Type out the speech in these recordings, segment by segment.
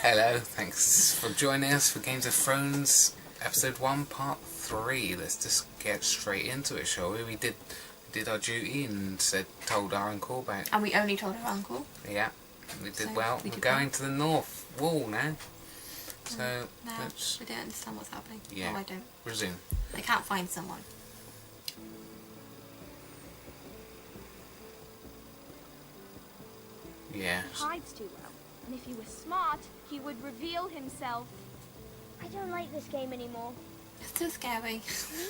Hello, thanks for joining us for Games of Thrones Episode 1, Part 3. Let's just get straight into it, shall we? We did our duty and told our uncle about... And we only told our uncle. Yeah, we did So well. We're going to the north wall now. So, no, let's... we don't understand what's happening. Yeah, Oh, I don't. resume. They can't find someone. Yeah. He hides too well, and if he was smart, he would reveal himself. I don't like this game anymore. It's too scary. Maybe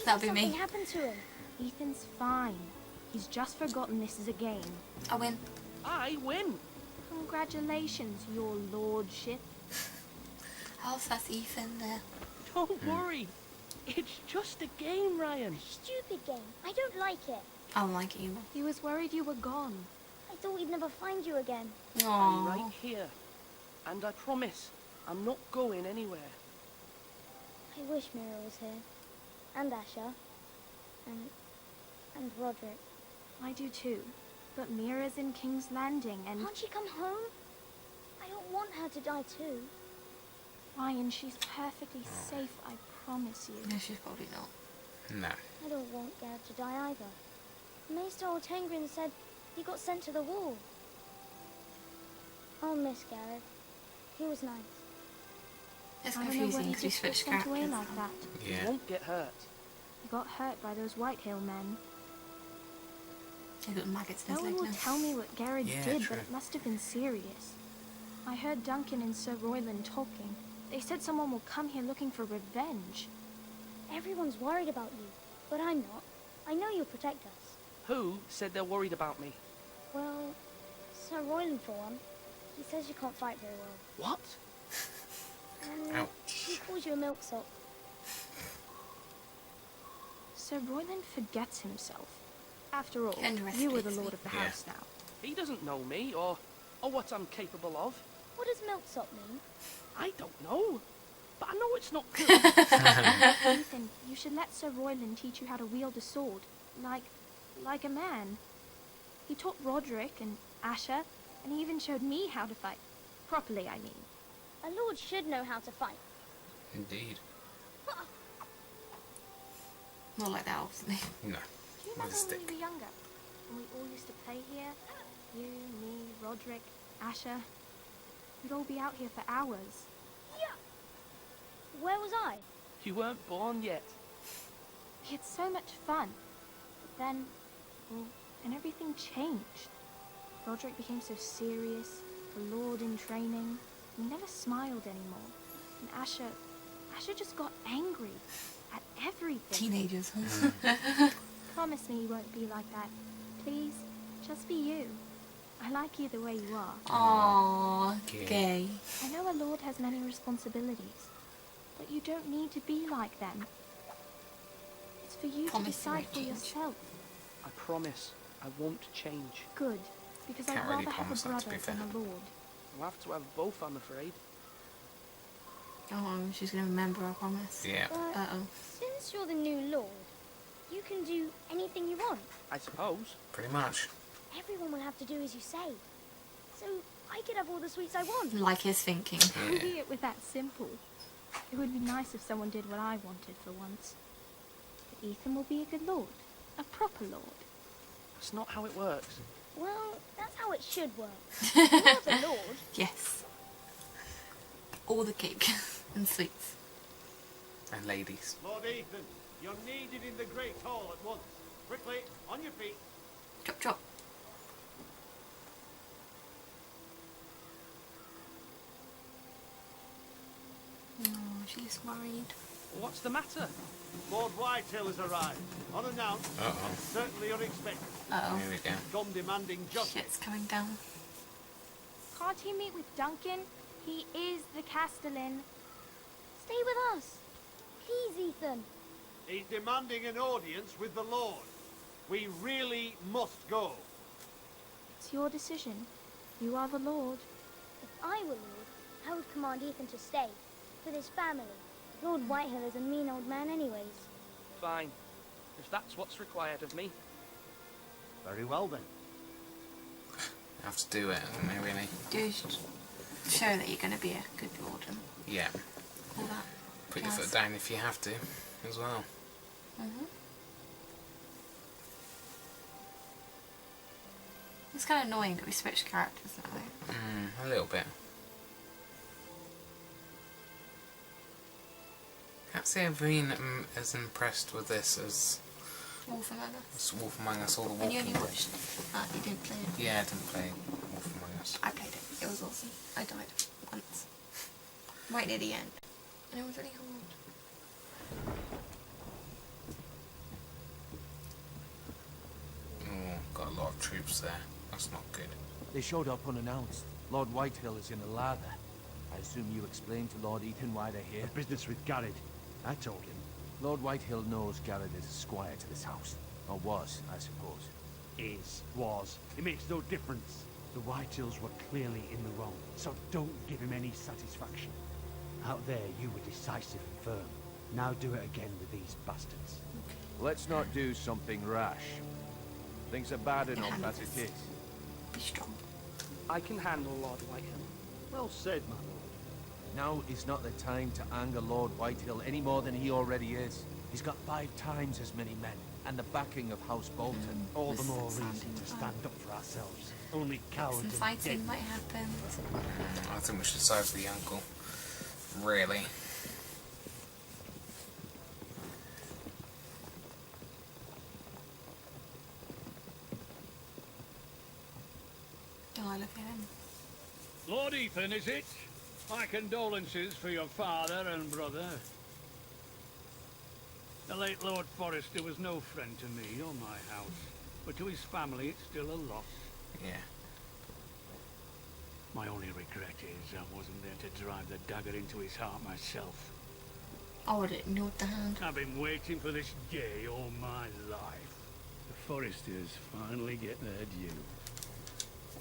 That'll be something me. happened to him. Ethan's fine. He's just forgotten this is a game. I win. I win. Congratulations, your lordship. Oh, so that's Ethan there. Don't worry. It's just a game, Ryan. Stupid game. I don't like it. I don't like it either. He was worried you were gone. I thought we'd never find you again. I'm Aww. right here. And I promise, I'm not going anywhere. I wish Mira was here. And Asher. And Roderick. I do too. But Mira's in King's Landing and... Can't she come home? I don't want her to die too. Ryan, she's perfectly safe, I promise you. No, she's probably not. No. I don't want Gareth to die either. Maester Ortengrin said he got sent to the wall. I'll miss Gareth. He was nice. It's I don't know confusing why he because we just got switched sent away characters. like that. He Yeah. won't get hurt. He got hurt by those Whitehill men. He's got maggots in No his one legs will now. tell me what Gareth Yeah, did, true. but it must have been serious. I heard Duncan and Sir Royland talking. They said someone will come here looking for revenge. Everyone's worried about you, but I'm not. I know you'll protect us. Who said they're worried about me? Well, Sir Royland for one. He says you can't fight very well. What? And Ouch. he calls you a milksop. Sir Royland forgets himself. After all, Underestimates you were the me. lord of the Yeah. house now. He doesn't know me or what I'm capable of. What does milksop mean? I don't know. But I know it's not good. Ethan, you should let Sir Royland teach you how to wield a sword. Like a man. He taught Roderick and Asher, and he even showed me how to fight. Properly, I mean. A lord should know how to fight. Indeed. Not like that, obviously. No. Do you With a remember when stick. we were younger? When we all used to play here? You, me, Roderick, Asher. We'd all be out here for hours. Where was I? You weren't born yet. We had so much fun. But then, well, and everything changed. Roderick became so serious, the lord in training. He never smiled anymore. And Asher just got angry at everything. Teenagers. Promise me you won't be like that. Please, just be you. I like you the way you are. Aww, Gay. gay. I know a lord has many responsibilities, but you don't need to be like them. It's for you Promise to you decide won't for change. yourself. I promise I won't change. Good, because Can't I'd really rather have promise a that, to brother be than fair. a lord. I'll have to have both, I'm afraid. Oh, she's gonna remember our promise. Yeah. But Uh-oh. since you're the new lord, you can do anything you want. I suppose. Pretty much. Everyone will have to do as you say. So I could have all the sweets I want. Like his thinking. Yeah. Maybe it was that simple. It would be nice if someone did what I wanted for once. But Ethan will be a good lord. A proper lord. That's not how it works. Well, that's how it should work. You're not a lord. Yes. All the cake and sweets. And ladies. Lord Ethan, you're needed in the Great Hall at once. Quickly, on your feet. Chop chop. Oh, she's worried. What's the matter? Lord Whitehill has arrived, unannounced, Uh-oh. and certainly unexpected. Uh-oh. Here we go. Come demanding justice. Shit's coming down. Can't he meet with Duncan? He is the Castellan. Stay with us. Please, Ethan. He's demanding an audience with the Lord. We really must go. It's your decision. You are the lord. If I were lord, I would command Ethan to stay. With his family. Lord Whitehill is a mean old man anyways. Fine. If that's what's required of me. Very well then. Have to do it, maybe. Do show that you're going to be a good lord. Yeah. All that. Put your jazz. foot down if you have to, as well. It's kind of annoying that we switched characters now. A little bit. Can't say I've been as impressed with this as Wolf Among Us. Wolf Among Us or The And Walking you only Dead. watched that, you didn't play it. Yeah, I didn't play Wolf Among Us. I played it. It was awesome. I died once. Right near the end. And it was really hard. Oh, got a lot of troops there. That's not good. They showed up unannounced. Lord Whitehill is in a lather. I assume you explained to Lord Ethan why they're here? The business with Garrett. I told him. Lord Whitehill knows Garrett is a squire to this house. Or was, I suppose. Was. It makes no difference. The Whitehills were clearly in the wrong, so don't give him any satisfaction. Out there, you were decisive and firm. Now do it again with these bastards. Let's not do something rash. Things are bad enough as it is. Be strong. I can handle Lord Whitehill. Well said, my lord. Now is not the time to anger Lord Whitehill any more than he already is. He's got 5 times as many men, and the backing of House Bolton. All the This more is reason sounding to fun. stand up for ourselves. Only cowards Some and fighting dead. might happen. I think we should side with the uncle. Really. Oh, I love him. Lord Ethan, is it? My condolences for your father and brother. The late Lord Forrester was no friend to me or my house, but to his family it's still a loss. Yeah. My only regret is I wasn't there to drive the dagger into his heart myself. I would have ignored the hand. I've been waiting for this day all my life. The Forresters finally get their due.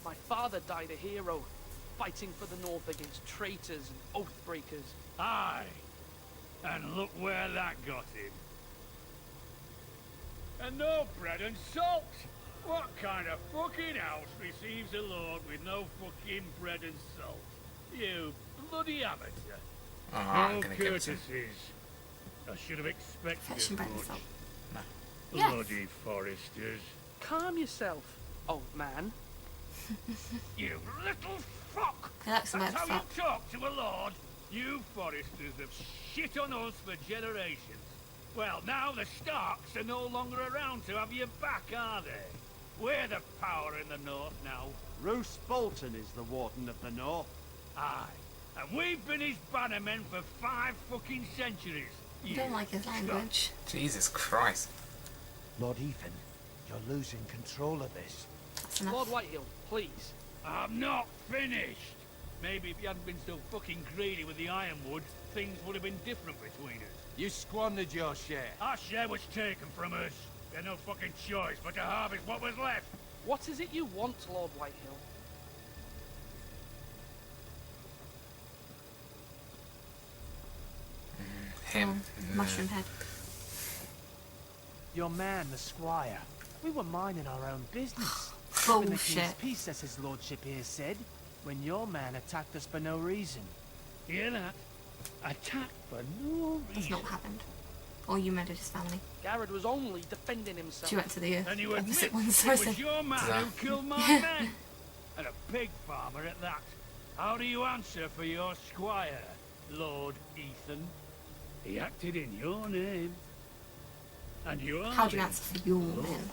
My father died a hero, fighting for the North against traitors and oath breakers. Aye, and look where that got him. And no bread and salt! What kind of fucking house receives a lord with no fucking bread and salt? You bloody amateur. Oh, I'm No gonna give it to him. courtesies. I should have expected Fetch him as back much. salt. No. Bloody Forresters. Calm yourself, old man. You little fuck! He likes the That's word how fuck. you talk to a lord? You Forresters have shit on us for generations. Well, now the Starks are no longer around to have your back, are they? We're the power in the north now. Roose Bolton is the Warden of the North. Aye. And we've been his bannermen for 5 fucking centuries. I don't like his language. Jesus Christ. Lord Ethan, you're losing control of this. That's enough. Lord Whitehill, please. I'm not finished. Maybe if you hadn't been so fucking greedy with the ironwood, things would have been different between us. You squandered your share. Our share was taken from us. We had no fucking choice but to harvest what was left. What is it you want, Lord Whitehill? Him. Mushroom head. Your man, the squire. We were minding our own business. Keeping the king's Bullshit. peace, as his lordship here said, when your man attacked us for no reason. Hear that? Attack for no That's reason. not what happened. Or you murdered his family. Garrett was only defending himself. She went to the And you admit opposite it one, so I was said, your man Yeah. who killed my men. And a pig farmer at that. How do you answer for your squire, Lord Ethan? He acted in your name. And you are how do you the answer for your lord men?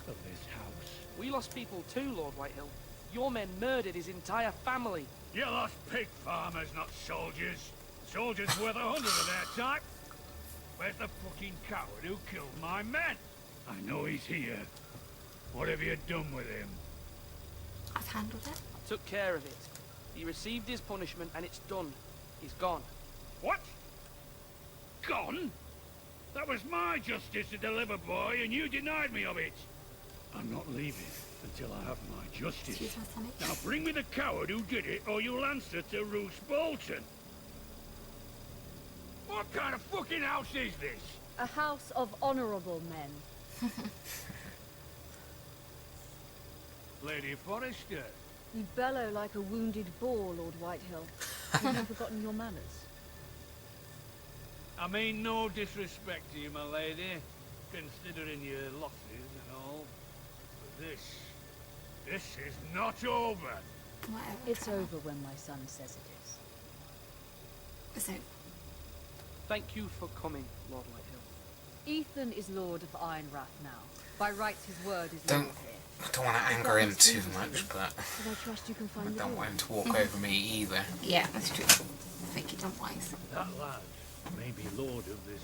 of this house. We lost people too, Lord Whitehill. Your men murdered his entire family. You lost pig farmers, not soldiers. Soldiers worth 100 of their type. Where's the fucking coward who killed my men? I know he's here. What have you done with him? I've handled it. I took care of it. He received his punishment and it's done. He's gone. What? Gone? That was my justice to deliver, boy, and you denied me of it. I'm not leaving until I have my justice. Excuse my stomach. Now bring me the coward who did it, or you'll answer to Roose Bolton. What kind of fucking house is this? A house of honorable men. Lady Forrester. You bellow like a wounded boar, Lord Whitehill. Have you forgotten your manners? I mean no disrespect to you, my lady, considering your losses and all. But this is not over. Whatever. It's over when my son says it is. So, Thank you for coming, Lord Whitehill. Ethan is Lord of Ironrath now. By rights, his word is Don't- law here. I don't want to anger him too much, but But I trust you can I find the don't door. want him to walk over me either. yeah, that's true. Think it unwise. That lad may be lord of this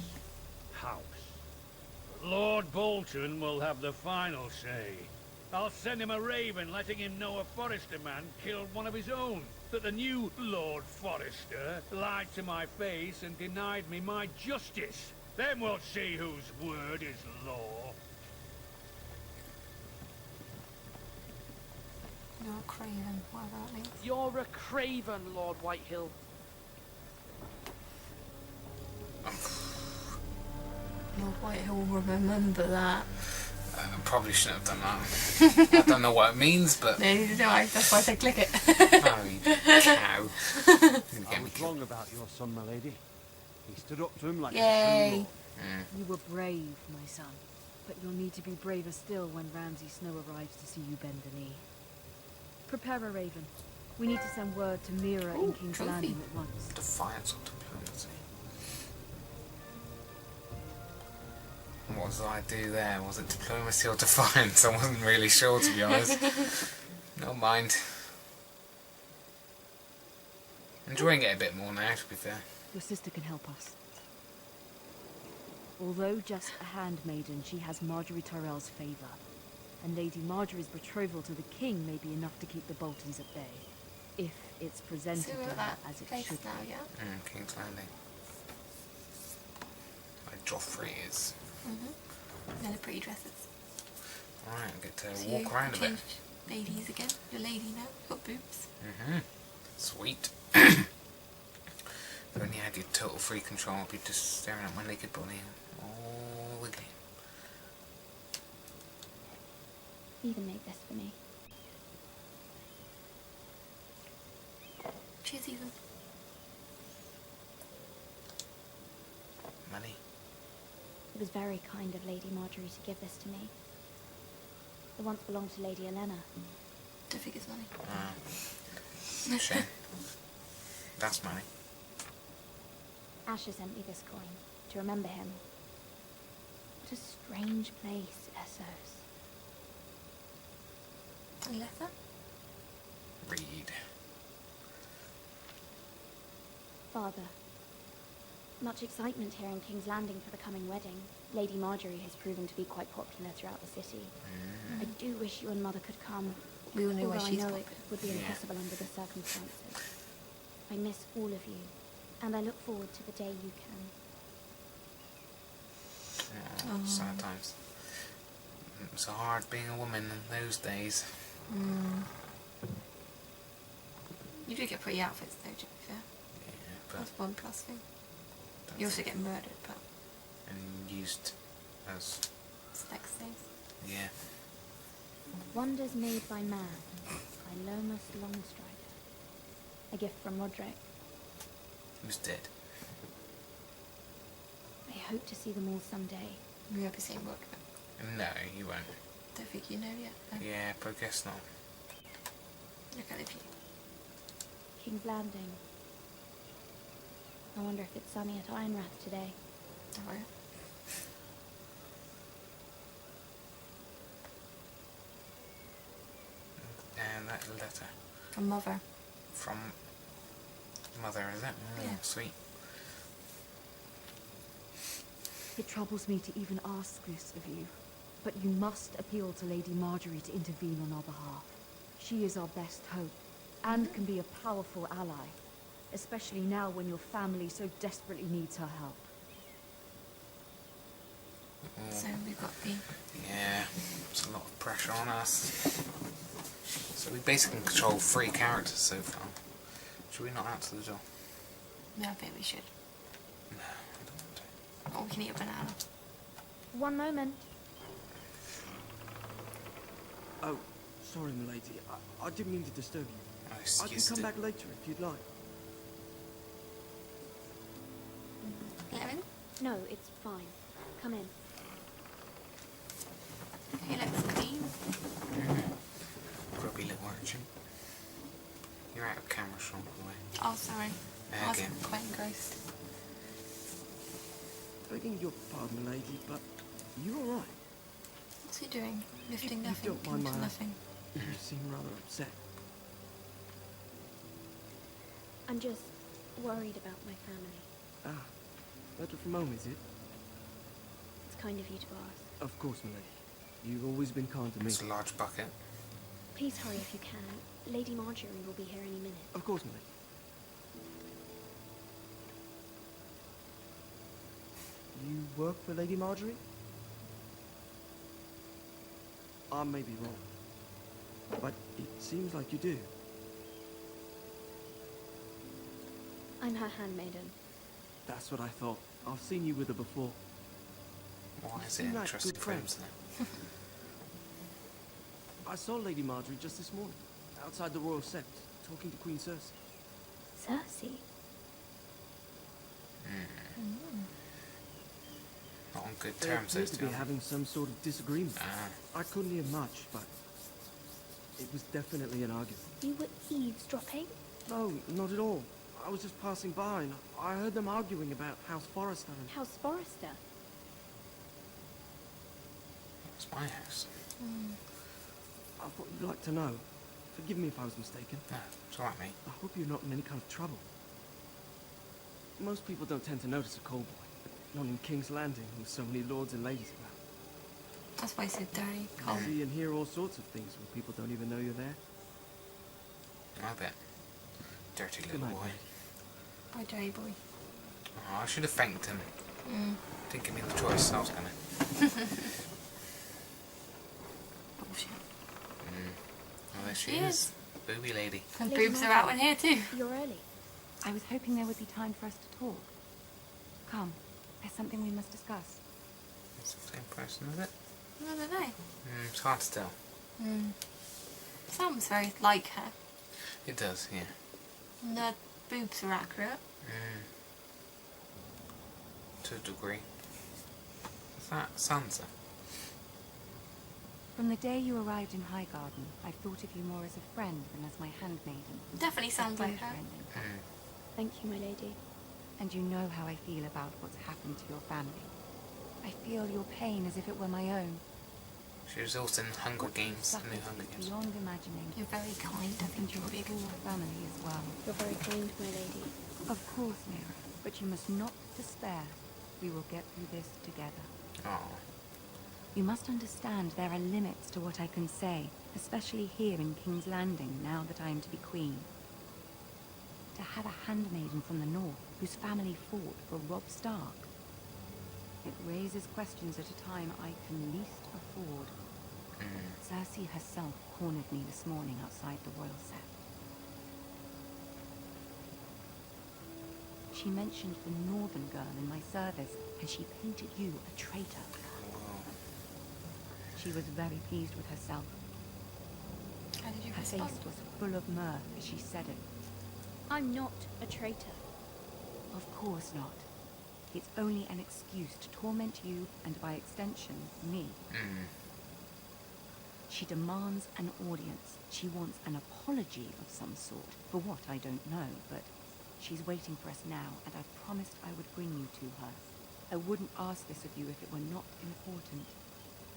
house. But Lord Bolton will have the final say. I'll send him a raven letting him know a Forrester man killed one of his own. That the new Lord Forrester lied to my face and denied me my justice. Then we'll see whose word is law. You're a craven, whatever that means. You're a craven, Lord Whitehill. Lord Whitehill will remember that. I probably shouldn't have done that. I don't know what it means, but... Neither do I, that's why I said click it. Oh, you cow. You're gonna I get me was killed. wrong about your son, my lady. He stood up to him like a Yay. true lord. You were brave, my son. But you'll need to be braver still when Ramsay Snow arrives to see you bend the knee. Prepare a raven. We need to send word to Mira in Ooh, King's trophy. Landing at once. Defiance or diplomacy? What did I do there? Was it diplomacy or defiance? I wasn't really sure, to be honest. No mind. Enjoying it a bit more now, to be fair. Your sister can help us. Although just a handmaiden, she has Marjorie Tyrell's favour. And Lady Marjorie's betrothal to the king may be enough to keep the Boltons at bay. If it's presented So to we're her at that as it place should now, be. yeah? King's Landing. Like Joffrey is. Then the pretty dresses. Alright, I get to So walk around a bit. changed ladies again. You're lady now. You've got boobs. Sweet. If only I had your total free control, I'd be just staring at my naked body all the game. Ethan made this for me. Cheers, Ethan. Money. It was very kind of Lady Marjorie to give this to me. It once belonged to Lady Elena. Don't think it's money. Shame. That's money. Asher sent me this coin to remember him. What a strange place, Essos. A letter? Read. Father, much excitement here in King's Landing for the coming wedding. Lady Marjorie has proven to be quite popular throughout the city. I do wish you and Mother could come. We all know why although she's I know popular. it would be impossible under the circumstances. I miss all of you, and I look forward to the day you can. Sad times. It was hard being a woman in those days. You do get pretty outfits though, to be fair. Yeah, but That's one plus thing. You also get murdered, but and used as sex things. yeah. Wonders Made by Man by Lomas Longstrider. A gift from Roderick. Who's dead? I hope to see them all someday. We won't be seeing work of it. No, you won't. Don't think you know yet. No. Yeah, but I guess not. Look at the view. King's Landing. I wonder if it's sunny at Ironrath today. Oh, yeah. And that letter From Mother. from Mother, is it? Yeah. Sweet. It troubles me to even ask this of you, but you must appeal to Lady Marjorie to intervene on our behalf. She is our best hope, and can be a powerful ally, especially now when your family so desperately needs her help. So we've got the... Yeah, it's a lot of pressure on us. So we basically control 3 characters so far. Should we not answer the door? No, I think we should. No, I don't want to. Or we can eat a banana. One moment. Oh, sorry, milady. I didn't mean to disturb you. Oh, I can excuse come me. back later if you'd like. 11? No, it's fine. Come in. He looks clean. Grubby little urchin. You're out of camera, Sean, by the way. Oh, sorry. I was Again. quite engrossed. Begging your pardon, lady, but you all right? What's he doing? Lifting You nothing, don't coming mind to my- nothing. You seem rather upset. I'm just worried about my family. Ah, letter from home, is it? It's kind of you to ask. Of course, my lady. You've always been kind to me. It's a large bucket. Please hurry if you can. Lady Marjorie will be here any minute. Of course, my lady. You work for Lady Marjorie? I may be wrong, but it seems like you do. I'm her handmaiden. That's what I thought. I've seen you with her before. Why is it Seem like interesting good for him friends. to know? I saw Lady Marjorie just this morning, outside the Royal Sept, talking to Queen Cersei. Cersei? Not on good They terms, appear those to two. be having some sort of disagreement. Ah. I couldn't hear much, but it was definitely an argument. You were eavesdropping? No, not at all. I was just passing by and I heard them arguing about House Forrester and... House Forrester? It's my house. I thought you'd like to know. Forgive me if I was mistaken. No, it's alright, mate. I hope you're not in any kind of trouble. Most people don't tend to notice a call boy. Not in King's Landing, with so many lords and ladies about. That's why I said dirty. You Cold. see and hear all sorts of things when people don't even know you're there. I bet. Dirty Good little night, boy. mate. Bye, dirty boy. Oh, I should have thanked him. Didn't give me the choice. I was gonna. Bullshit. Oh, there she She is. is. Booby lady. And Lady boobs are out in Marjorie. here too. You're early. I was hoping there would be time for us to talk. Come, there's something we must discuss. It's the same person, is it? I don't know. It's hard to tell. Sounds very like her. It does, yeah. And the boobs are accurate. To a degree. Is that Sansa? From the day you arrived in Highgarden, I've thought of you more as a friend than as my handmaiden. Definitely sounds A like dear her. friend, in fact. Thank you, my lady. And you know how I feel about what's happened to your family. I feel your pain as if it were my own. She was also in Hunger What you've Games, the suffered new Hunger is Games. beyond imagining. You're very kind. I And think your you're big. whole family as well. You're very kind, my lady. Of course, Mira, but you must not despair. We will get through this together. Oh, You must understand there are limits to what I can say, especially here in King's Landing, now that I am to be queen. To have a handmaiden from the north, whose family fought for Robb Stark. It raises questions at a time I can least afford. Cersei herself cornered me this morning outside the Royal Sept. She mentioned the northern girl in my service, and she painted you a traitor. She was very pleased with herself. How did you Her respond? face was full of mirth as she said it. I'm not a traitor. Of course not. It's only an excuse to torment you, and by extension, me. She demands an audience. She wants an apology of some sort. For what, I don't know, but she's waiting for us now, and I promised I would bring you to her. I wouldn't ask this of you if it were not important.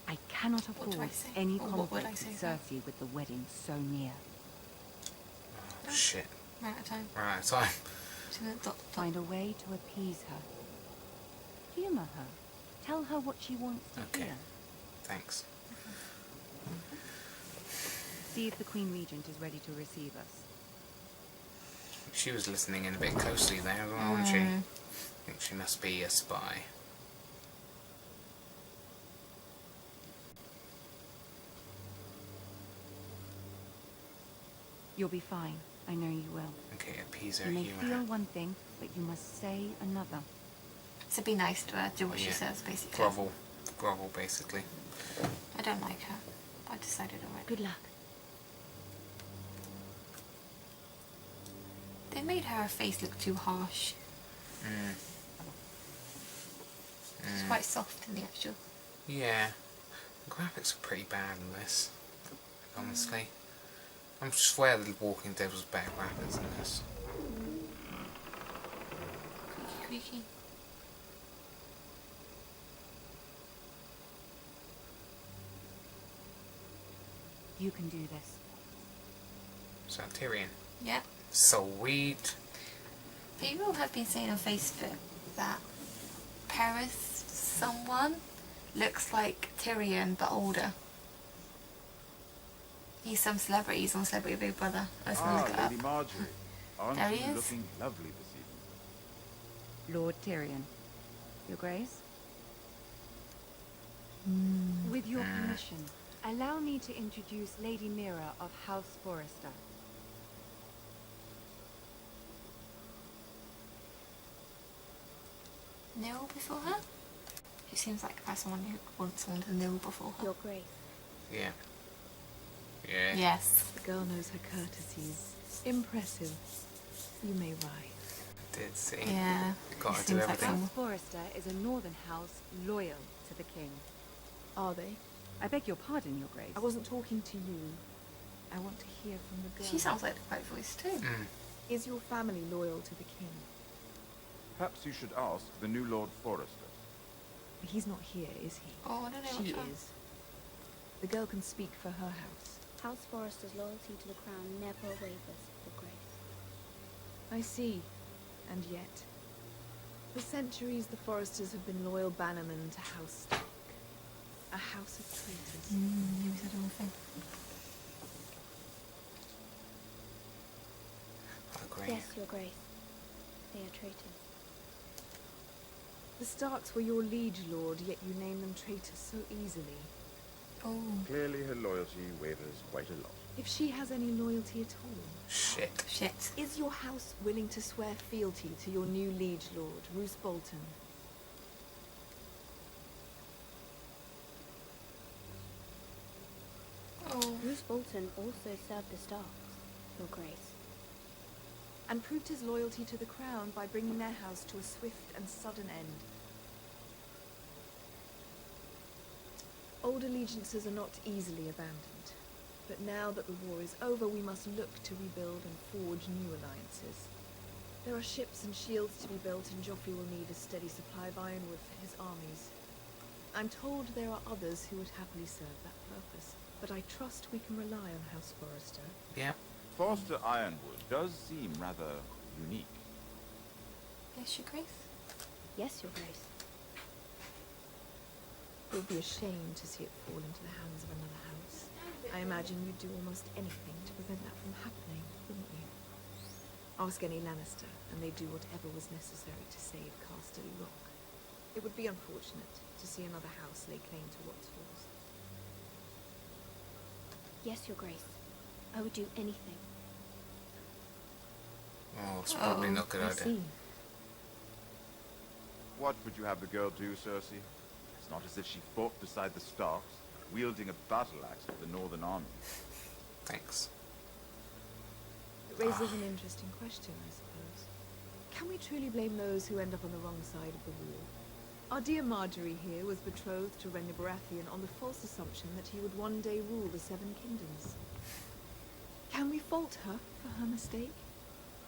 I cannot What do afford I say? any Or what would I conflict say with to her? Cersei with the wedding so near. oh shit. Right at time. Right, time. She's gonna dot, dot. Find a way to appease her. Humor her. Tell her what she wants to Okay. hear. Thanks. See if the Queen Regent is ready to receive us. She was listening in a bit closely there, wasn't she? I think she must be a spy. You'll be fine. I know you will. Okay, appease her, You may humour feel her. one thing, but you must say another. So be nice to her. Do what she Yeah. says, basically. Grovel. Grovel, basically. I don't like her. I decided already. Good luck. They made her face look too harsh. It's quite soft in the actual. Yeah. The graphics are pretty bad in this, honestly. I swear The Walking Dead was better graphics than this. Creaky. You can do this. So Tyrion. Yeah. Sweet. People have been saying on Facebook that Paris someone looks like Tyrion but older. He's some celebrity. He's on Celebrity Big Brother. I was gonna look it up. Lady Marjorie. Aren't There he you is. looking lovely this evening? Lord Tyrion. Your Grace? With your permission, allow me to introduce Lady Mira of House Forrester. Kneel before her? She seems like someone who wants someone to kneel before her. Your Grace. Yeah. Yeah. Yes. The girl knows her courtesies. Impressive. You may rise. Did see. Yeah. Got to It do seems like everything. someone- House Forrester is a northern house loyal to the king. Are they? I beg your pardon, Your Grace. I wasn't talking to you. I want to hear from the girl. She sounds like the right voice too. Is your family loyal to the king? Perhaps you should ask the new Lord Forrester. He's not here, is he? Oh, I don't know She which one. is. The girl can speak for her house. House Forrester's loyalty to the crown never wavers, Your Grace. I see. And yet, for centuries the Forresters have been loyal bannermen to House Stark. A house of traitors. Maybe said the wrong thing. I agree. Yes, Your Grace. They are traitors. The Starks were your liege lord, yet you name them traitors so easily. Oh. Clearly her loyalty wavers quite a lot. If she has any loyalty at all. Shit. Shit. Is your house willing to swear fealty to your new liege lord, Roose Bolton? Oh. Roose Bolton also served the Starks, Your Grace. And proved his loyalty to the crown by bringing their house to a swift and sudden end. Old allegiances are not easily abandoned. But now that the war is over, we must look to rebuild and forge new alliances. There are ships and shields to be built, and Joffrey will need a steady supply of ironwood for his armies. I'm told there are others who would happily serve that purpose, but I trust we can rely on House Forrester. Yeah. Forrester Ironwood does seem rather unique. Yes, Your Grace. Yes, Your Grace. It would be a shame to see it fall into the hands of another house. I imagine you'd do almost anything to prevent that from happening, wouldn't you? Ask any Lannister, and they'd do whatever was necessary to save Casterly Rock. It would be unfortunate to see another house lay claim to what's yours. Yes, Your Grace. I would do anything. Oh, it's probably not a good I idea. see. What would you have the girl do, Cersei? It's not as if she fought beside the Starks, wielding a battle axe of the Northern Army. Thanks. It raises an interesting question, I suppose. Can we truly blame those who end up on the wrong side of the war? Our dear Marjorie here was betrothed to Rhaenyra Baratheon on the false assumption that he would one day rule the Seven Kingdoms. Can we fault her for her mistake?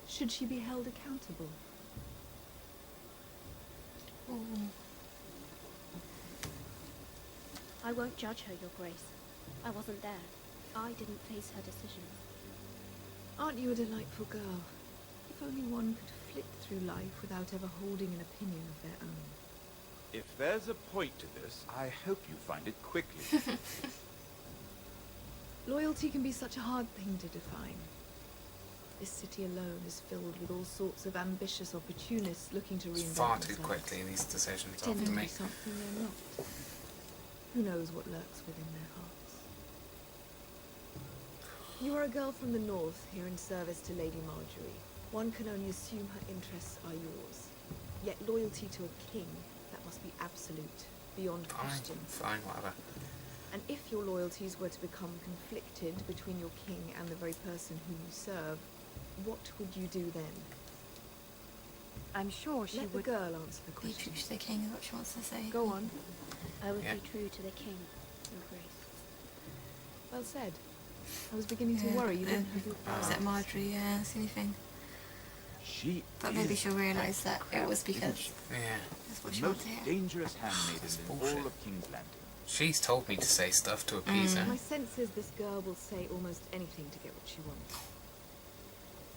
Should she be held accountable? Ooh. I won't judge her, Your Grace. I wasn't there. I didn't face her decisions. Aren't you a delightful girl? If only one could flit through life without ever holding an opinion of their own. If there's a point to this, I hope you find it quickly. Loyalty can be such a hard thing to define. This city alone is filled with all sorts of ambitious opportunists looking to It's reinvent far too themselves. quickly, these decisions are Pretending for to me. be something they're not. Who knows what lurks within their hearts? You are a girl from the north, here in service to Lady Marjorie. One can only assume her interests are yours. Yet loyalty to a king, that must be absolute, beyond question. Fine, whatever. And if your loyalties were to become conflicted between your king and the very person whom you serve, what would you do then? I'm sure she Let would... the girl answer the Be question. true to the king is what she wants to say. Go on. I would Yeah. be true to the king, Your Grace. Well said. I was beginning to Yeah. worry you didn't have your Was it Marjorie? Yeah, that's the only thing. She But maybe is she'll realise that it was because Yeah. that's what the she most wanted to hear. dangerous handmaiden in bullshit. all of King's Landing. She's told me to say stuff to appease her. My sense is this girl will say almost anything to get what she wants.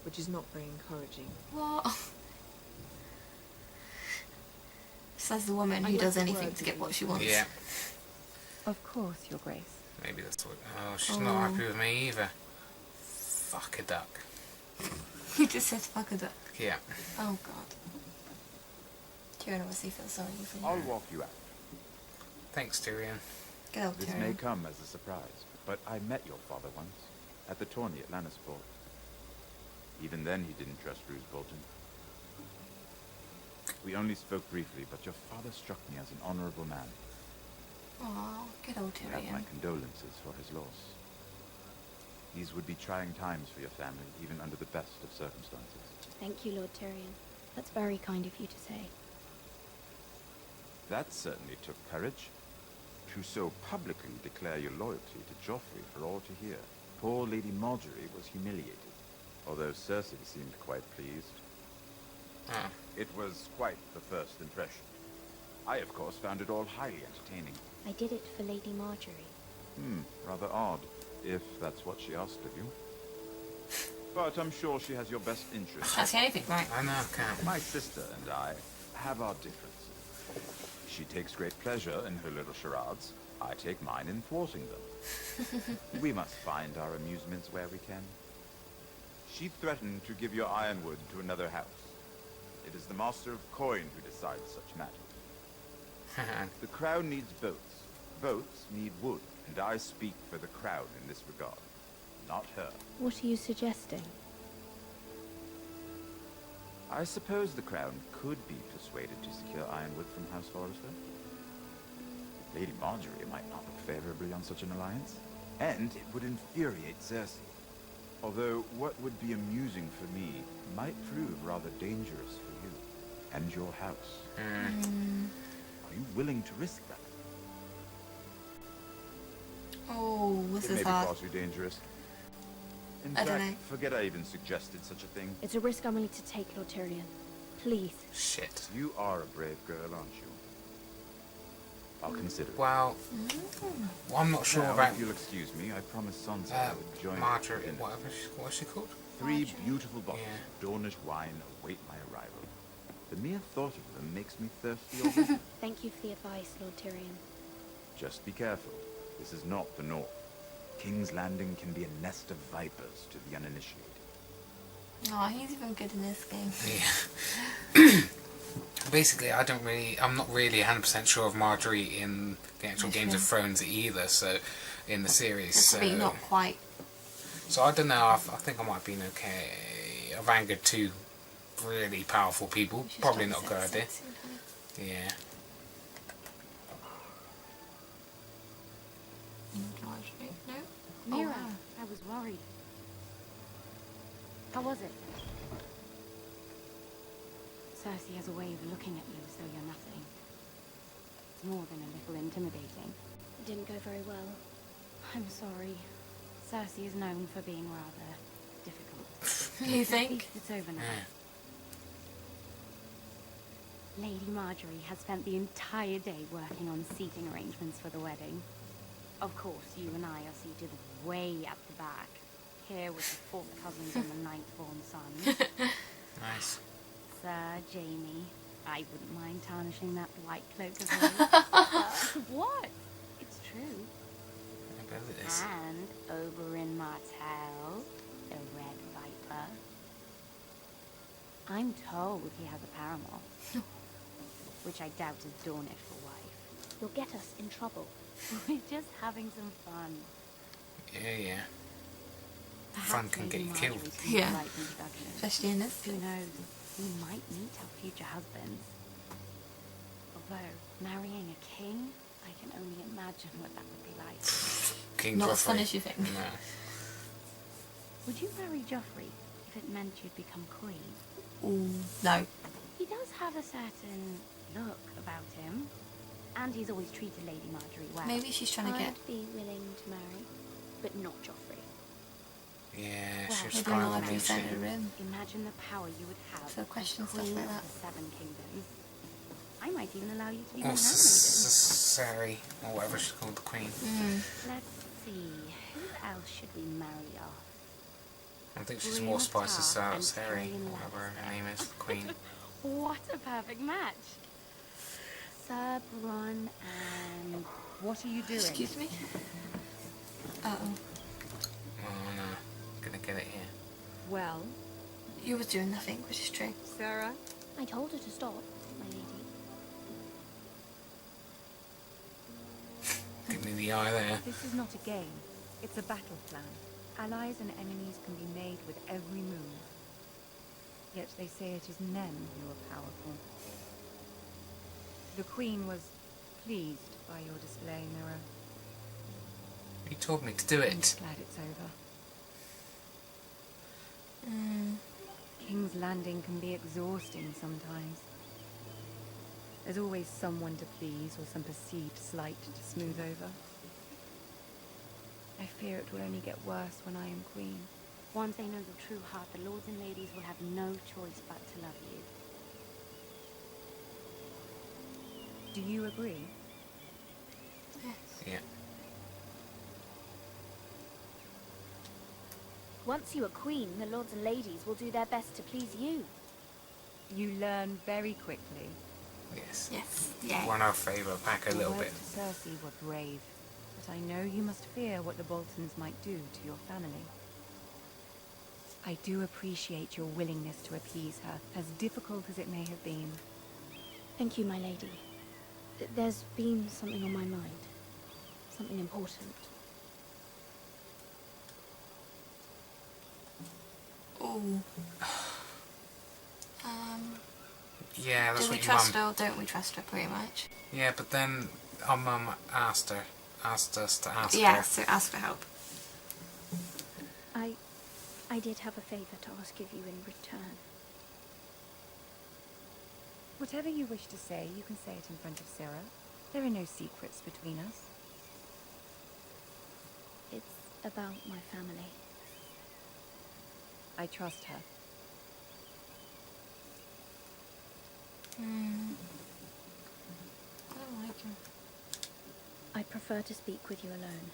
Which is not very encouraging. What? Says the woman I who like does the anything word to get what she you wants. Yeah. Of course, Your Grace. Maybe that's what... Oh, she's not happy with me either. Fuck a duck. He just said fuck a duck. Yeah. Oh god. Tyrion obviously feels sorry for you. I'll walk you out. Thanks, Tyrion. Good old This may Tyrion. come as a surprise, but I met your father once, at the tourney at Lannisport. Even then he didn't trust Roose Bolton. We only spoke briefly, but your father struck me as an honorable man. Oh, good old You have my Tyrion. condolences for his loss. These would be trying times for your family, even under the best of circumstances. Thank you, Lord Tyrion. That's very kind of you to say. That certainly took courage. To so publicly declare your loyalty to Joffrey for all to hear. Poor Lady Marjorie was humiliated, although Cersei seemed quite pleased. Ah. It was quite the first impression. I, of course, found it all highly entertaining. I did it for Lady Marjorie. Rather odd, if that's what she asked of you. But I'm sure she has your best interests. That's the only thing, right? I know, Cam. My sister and I have our differences. She takes great pleasure in her little charades. I take mine in thwarting them. We must find our amusements where we can. She threatened to give your ironwood to another house. It is the Master of Coin who decides such matters. The crown needs boats. Boats need wood, and I speak for the crown in this regard, not her. What are you suggesting? I suppose the crown could be persuaded to secure ironwood from House Forrester. Lady Marjorie might not look favorably on such an alliance, and it would infuriate Cersei. Although what would be amusing for me might prove rather dangerous for you and your house. Are you willing to risk that? Oh, this It is may be hard. far too dangerous. In I don't fact, know. forget I even suggested such a thing. It's a risk I'm willing to take, Lord Tyrion. Please. Shit. You are a brave girl, aren't you? I'll consider it. Well, I'm not sure Now, about if you'll excuse me, I promised Sansa I would join Marjorie, her for dinner. what's she called? 3 beautiful bottles Yeah. of Dornish wine await my arrival. The mere thought of them makes me thirsty already. Thank you for the advice, Lord Tyrion. Just be careful. This is not the North. King's Landing can be a nest of vipers to the uninitiated. Oh, he's even good in this game. Yeah. Basically, I'm not really 100% sure of Marjorie in the actual Games of Thrones either, so, in the series, It's so... probably not quite. So I don't know, I think I might have been okay. I've angered 2 really powerful people, She's probably got not a good idea. sexy, honey. Yeah. Marjorie? No? Mira, Oh, wow. I was worried. How was it? Cersei has a way of looking at you as though you're nothing. It's more than a little intimidating. It didn't go very well. I'm sorry. Cersei is known for being rather difficult. You At think? least it's over now. Lady Marjorie has spent the entire day working on seating arrangements for the wedding. Of course, you and I are seated way at the back, here with the 4th cousins and the 9th-born sons. Nice. Sir Jamie, I wouldn't mind tarnishing that white cloak of yours. What? It's true. I bet it is. And Oberyn Martell, the Red Viper. I'm told he has a paramour, which I doubt is Dornish for wife. You'll get us in trouble. We're just having some fun. Yeah. Perhaps Fun can Lady get you killed. Marjorie's the Yeah. right introduction. Especially in this. Who knows? We might meet our future husbands. Although, marrying a king, I can only imagine what that would be like. King Not Joffrey. as fun as you think. No. Would you marry Joffrey if it meant you'd become queen? Ooh, no. He does have a certain look about him. And he's always treated Lady Marjorie well. Maybe she's trying to get... I'd be willing to marry, but not Joffrey. Yeah, Well, she was maybe kind not of if you sent her in. Imagine the power you would have So question as stuff Queen like of that. the Seven Kingdoms. I might even allow you to be Or my handmaiden. Sari, or whatever she's called, the Queen. Let's see, who else should we marry off? I think she's Brienne more of spicy Tarth and Sari, Tyrion whatever her Lannister. name is, the Queen. What a perfect match. Sir Bronn and... What are you doing? Excuse me? Uh-oh. Oh no, gonna get it here. Well, You was doing nothing, which is true. Sarah? I told her to stop, my lady. Give me the eye there. This is not a game. It's a battle plan. Allies and enemies can be made with every move. Yet they say it is men who are powerful. The Queen was pleased by your display, Mira. You told me to do I'm it. glad it's over. Mm. King's Landing can be exhausting sometimes. There's always someone to please or some perceived slight to smooth over. I fear it will only get worse when I am queen. Once they know your true heart, the lords and ladies will have no choice but to love you. Do you agree? Yeah. Once you are queen, the lords and ladies will do their best to please you. You learn very quickly. Yes. Yes. Yeah. Won our favour back a Your little words bit. to Cersei were brave, but I know you must fear what the Boltons might do to your family. I do appreciate your willingness to appease her, as difficult as it may have been. Thank you, my lady. There's been something on my mind. Something important. Ooh. Yeah, that's Do we what your trust mum... her or don't we trust her, pretty much? Yeah, but then our mum asked us to ask Yeah, her. so ask for help. I did have a favor to ask of you in return. Whatever you wish to say, you can say it in front of Sarah. There are no secrets between us. It's about my family. I trust her. I don't like her. I prefer to speak with you alone.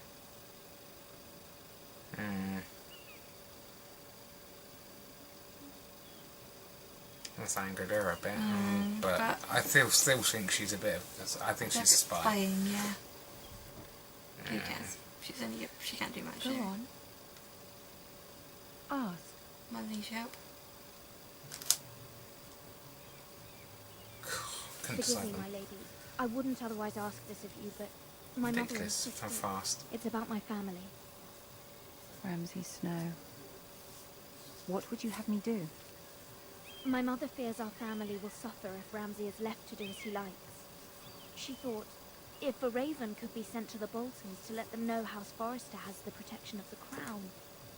That's angered her a bit, but I still think she's a bit of... I think she's a spy. Spying, yeah. Who cares? She can't do much. Go here. on. Ask. Mother needs help. Couldn't Forgive decide me, them. my lady. I wouldn't otherwise ask this of you, but my mother Ridiculous. insisted. How fast. It's about my family. Ramsay Snow. What would you have me do? My mother fears our family will suffer if Ramsay is left to do as he likes. She thought, if a raven could be sent to the Boltons to let them know House Forrester has the protection of the crown.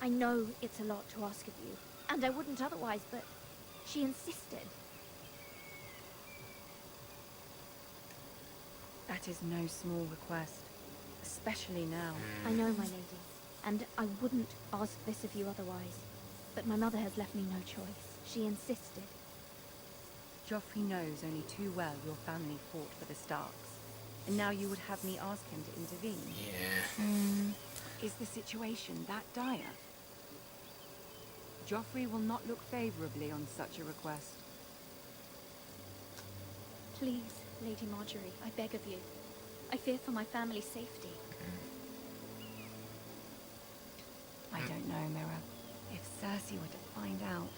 I know it's a lot to ask of you, and I wouldn't otherwise, but she insisted. That is no small request, especially now. I know, my lady, and I wouldn't ask this of you otherwise, but my mother has left me no choice. She insisted. Joffrey knows only too well your family fought for the Starks, and now you would have me ask him to intervene. Yeah. Is the situation that dire? Joffrey will not look favorably on such a request. Please, Lady Marjorie, I beg of you. I fear for my family's safety. I don't know, Mira. If Cersei were to find out...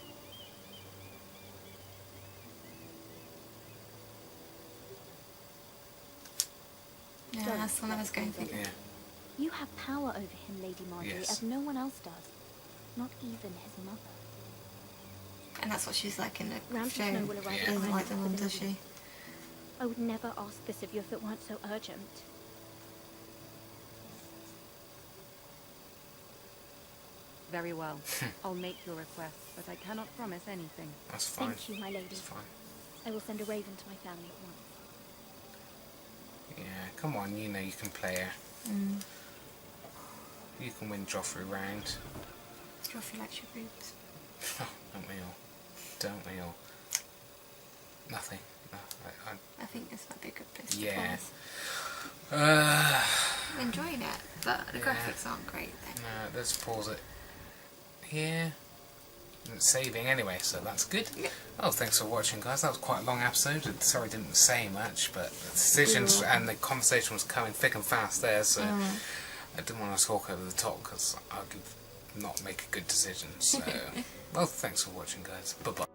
Yeah, that's what I was going through. Yeah. You have power over him, Lady Marjorie, Yes. as no one else does. Not even his mother. And that's what she's like in the Ramsay show. Snow will arrive She doesn't at like the the one, middle does she? I would never ask this of you if it weren't so urgent. Very well. I'll make your request, but I cannot promise anything. That's fine. Thank you, my lady. That's fine. I will send a raven to my family at once. Yeah, come on, you know you can play her. You can win Joffrey round. Joffrey likes your boobs. Don't we all? Don't we all? Nothing. No, I think this might be a good place to yeah. pause. I'm enjoying it, but the Yeah. graphics aren't great then. No, let's pause it here. It's saving anyway, so that's good. Yeah. Oh, thanks for watching, guys. That was quite a long episode. Sorry I didn't say much, but the decisions and the conversation was coming thick and fast there, so I didn't want to talk over the top because I could not make a good decision. So, well, thanks for watching, guys. Bye-bye.